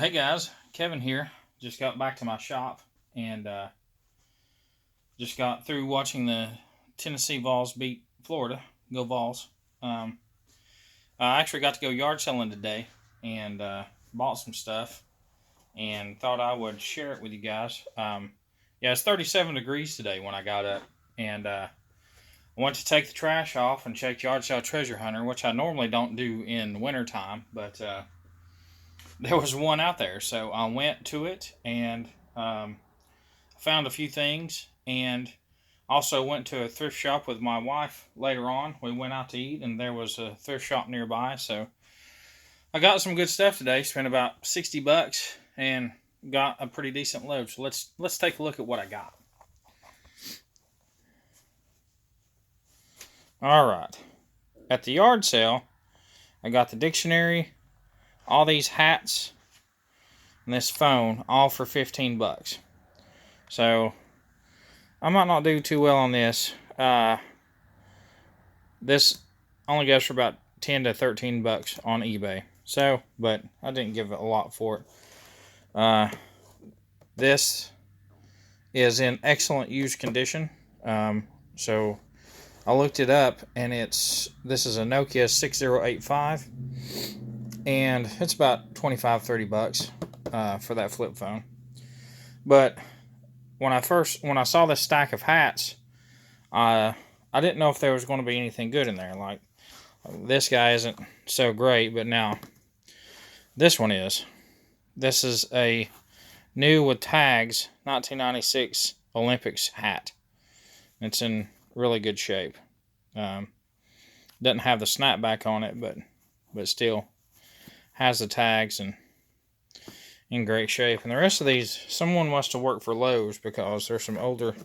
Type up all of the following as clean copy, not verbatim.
Hey guys, Kevin here. Just got back to my shop and just got through watching the Tennessee Vols beat Florida. Go Vols. Um, I actually got to go yard selling today and bought some stuff and thought I would share it with you guys. Yeah, it's 37 degrees today when I got up, and I went to take the trash off and check yard sale treasure hunter, which I normally don't do in wintertime, but there was one out there, so I went to it and found a few things, and also went to a thrift shop with my wife later on. We went out to eat, and there was a thrift shop nearby, so I got some good stuff today. Spent about $60 and got a pretty decent load. So let's take a look at what I got. All right, at the yard sale, I got the dictionary, all these hats, and this phone, all for $15. So I might not do too well on this. This only goes for about $10 to $13 on eBay. So, but I didn't give a lot for it. This is in excellent use condition. So I looked it up, and this is a Nokia 6085, and it's about $25-30 for that flip phone. But when I saw this stack of hats, I didn't know if there was going to be anything good in there. Like, this guy isn't so great, but now this one is. This is a new with tags 1996 Olympics hat. It's in really good shape. Doesn't have the snapback on it, but still has the tags and in great shape. And the rest of these, someone must have worked for Lowe's, because there's some older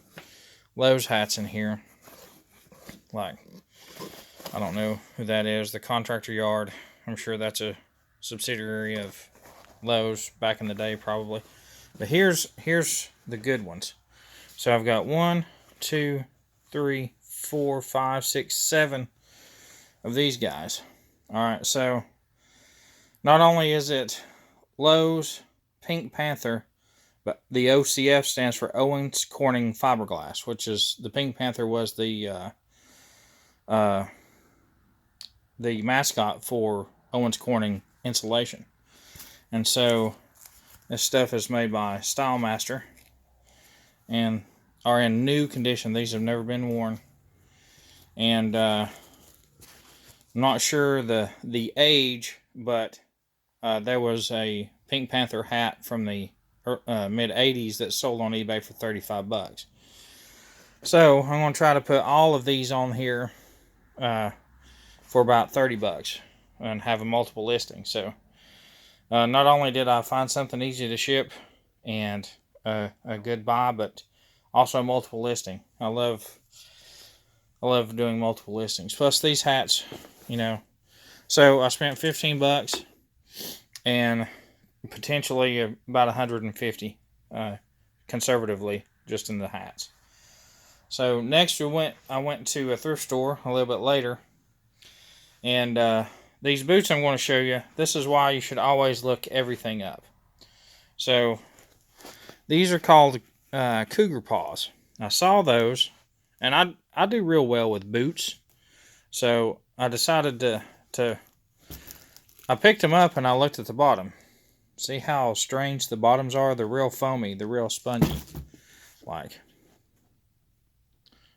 Lowe's hats in here. Like, I don't know who that is. The Contractor Yard. I'm sure that's a subsidiary of Lowe's back in the day, probably. But here's the good ones. So I've got 1, 2, 3, 4, 5, 6, 7 of these guys. All right, so not only is it Lowe's Pink Panther, but the OCF stands for Owens Corning Fiberglass, which is, the Pink Panther was the mascot for Owens Corning insulation. And so this stuff is made by Style Master and are in new condition. These have never been worn. And I'm not sure the age, but there was a Pink Panther hat from the mid 80s that sold on eBay for $35. So I'm going to try to put all of these on here for about $30 and have a multiple listing. So not only did I find something easy to ship and a good buy, but also multiple listing. I love doing multiple listings. Plus these hats, So I spent $15 and potentially about $150 conservatively just in the hats. So next I went to a thrift store a little bit later, and these boots I'm going to show you, this is why you should always look everything up. So these are called Cougar Paws. I saw those, and I do real well with boots, so I decided I picked them up and I looked at the bottom. See how strange the bottoms are? They're real foamy, they're real spongy. Like,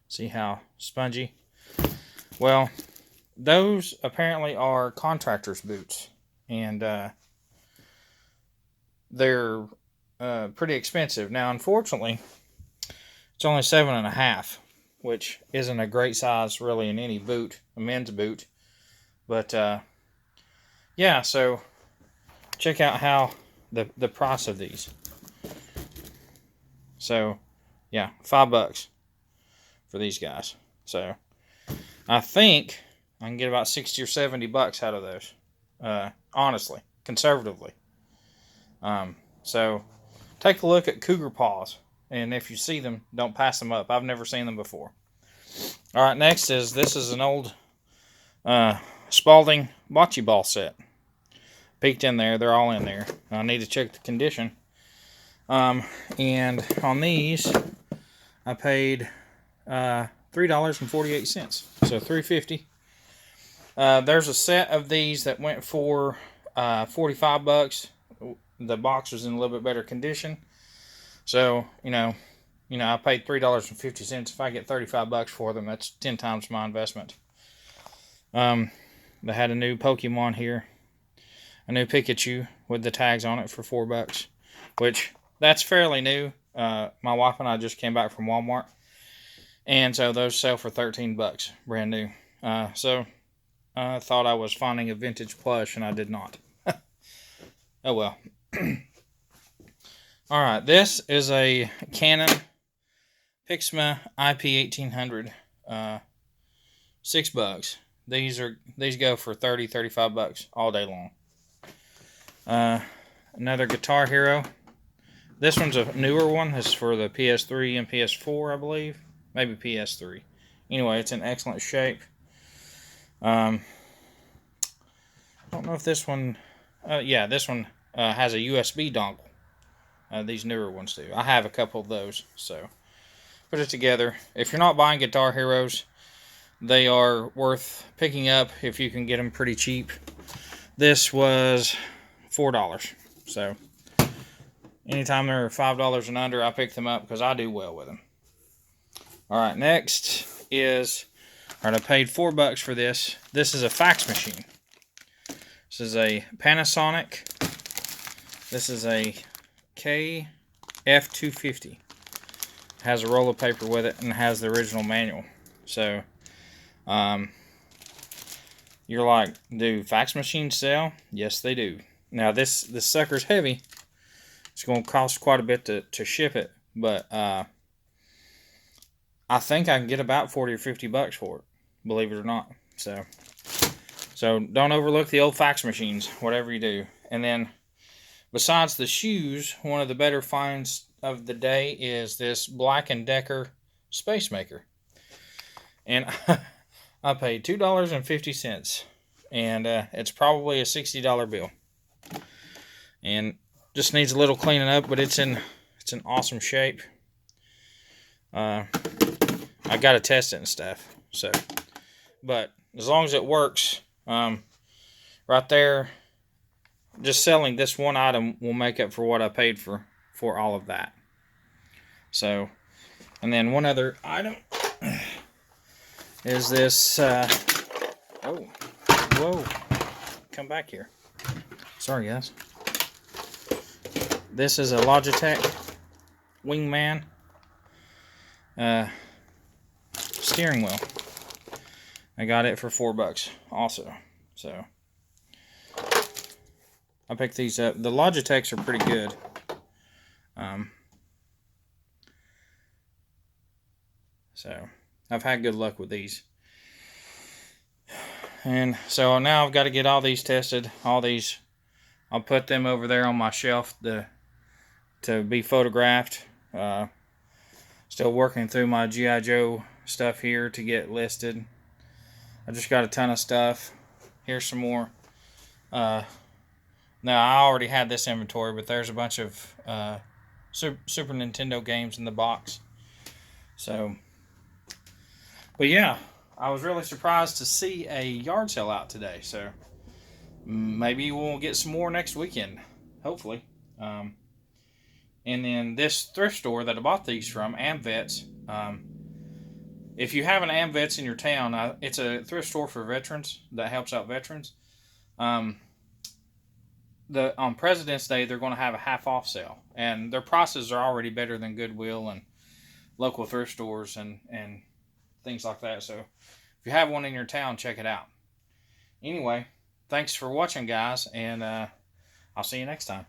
see how spongy? Well, those apparently are contractor's boots, and they're pretty expensive. Now, unfortunately, it's only 7.5, which isn't a great size really in any boot, a men's boot. But yeah, so check out how the price of these. So yeah, $5 for these guys. So I think I can get about $60 or $70 out of those. Honestly, conservatively. So take a look at Cougar Paws, and if you see them, don't pass them up. I've never seen them before. All right, next this is an old Spalding bocce ball set. peeked in there. They're all in there. I need to check the condition. And on these, I paid $3.48, so $3.50. There's a set of these that went for $45. The box was in a little bit better condition, so I paid $3.50. If I get $35 for them, that's 10 times my investment. They had a new Pokemon here, a new Pikachu with the tags on it for $4, which that's fairly new. My wife and I just came back from Walmart, and so those sell for $13, brand new. So I thought I was finding a vintage plush, and I did not. Oh well. All right, this is a Canon Pixma IP1800. $6. These go for $35 all day long. Another Guitar Hero. This one's a newer one. This is for the PS3 and PS4, I believe. Maybe PS3. Anyway, it's in excellent shape. I don't know if this one... yeah, this one has a USB dongle. These newer ones do. I have a couple of those, so put it together. If you're not buying Guitar Heroes, they are worth picking up if you can get them pretty cheap. This was $4, so anytime they're $5 and under, I pick them up because I do well with them. All right, next is, all right, I paid $4 for this. This is a fax machine. This is a Panasonic. This is a KF250. It has a roll of paper with it and has the original manual. So, you're like, do fax machines sell? Yes, they do. Now, this sucker's heavy. It's going to cost quite a bit to ship it, but I think I can get about $40 or $50 for it, believe it or not. So don't overlook the old fax machines, whatever you do. And then, besides the shoes, one of the better finds of the day is this Black & Decker Space Maker. And I paid $2.50, and it's probably a $60 bill. And just needs a little cleaning up, but it's in awesome shape. I got to test it and stuff. So, but as long as it works, right there, just selling this one item will make up for what I paid for all of that. So, and then one other item is this, oh, whoa, come back here. Sorry, guys. This is a Logitech Wingman steering wheel. I got it for $4 also. So I picked these up. The Logitechs are pretty good. So I've had good luck with these. And so now I've got to get all these tested. All these, I'll put them over there on my shelf to be photographed. Still working through my G.I. Joe stuff here to get listed. I just got a ton of stuff. Here's some more. Now, I already had this inventory, but there's a bunch of Super Nintendo games in the box. So, but yeah, I was really surprised to see a yard sale out today. So, maybe we'll get some more next weekend, hopefully. And then this thrift store that I bought these from, Amvets. If you have an Amvets in your town, it's a thrift store for veterans that helps out veterans. On President's Day, they're going to have a half-off sale, and their prices are already better than Goodwill and local thrift stores and things like that. So if you have one in your town, check it out. Anyway, thanks for watching, guys, and I'll see you next time.